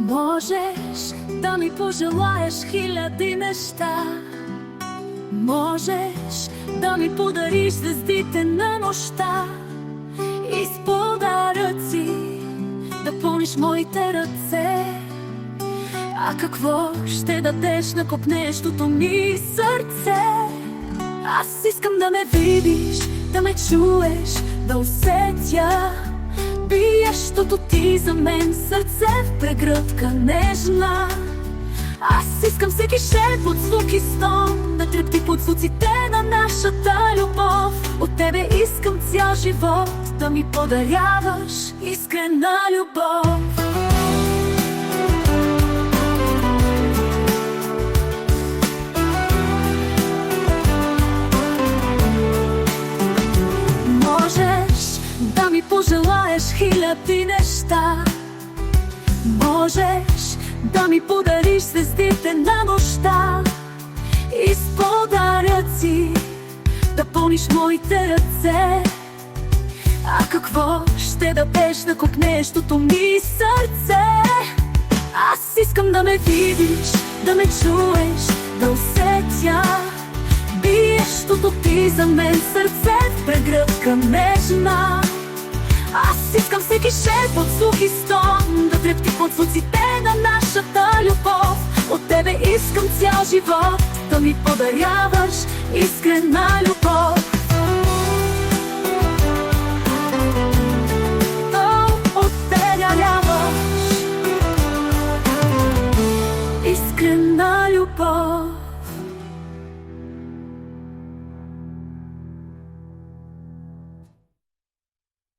Можеш да ми пожелаеш хиляди неща, можеш да ми подариш звездите на нощта и с подаръци да пълниш моите ръце. А какво ще дадеш на копнещото ми сърце? Аз искам да ме видиш, да ме чуеш, да усетя биещото ти за мен сърце в прегръдка нежна. Аз искам всеки шепот, звук и стон да трепти под звуците на нашата любов. От тебе искам цял живот да ми подаряваш искрена любов. Можеш да ми пожелаеш хиляди неща, можеш да ми подариш звездите на нощта и с подаръци да пълниш моите ръце. А какво ще дадеш на копнещото ми сърце? Аз искам да ме видиш, да ме чуеш, да усетя биещото ти за мен сърце в прегръдка нежна. Аз искам всеки шепот, звук и стон да трепти под звуците на нашата любов. От тебе искам цял живот да ми подаряваш искрена любов.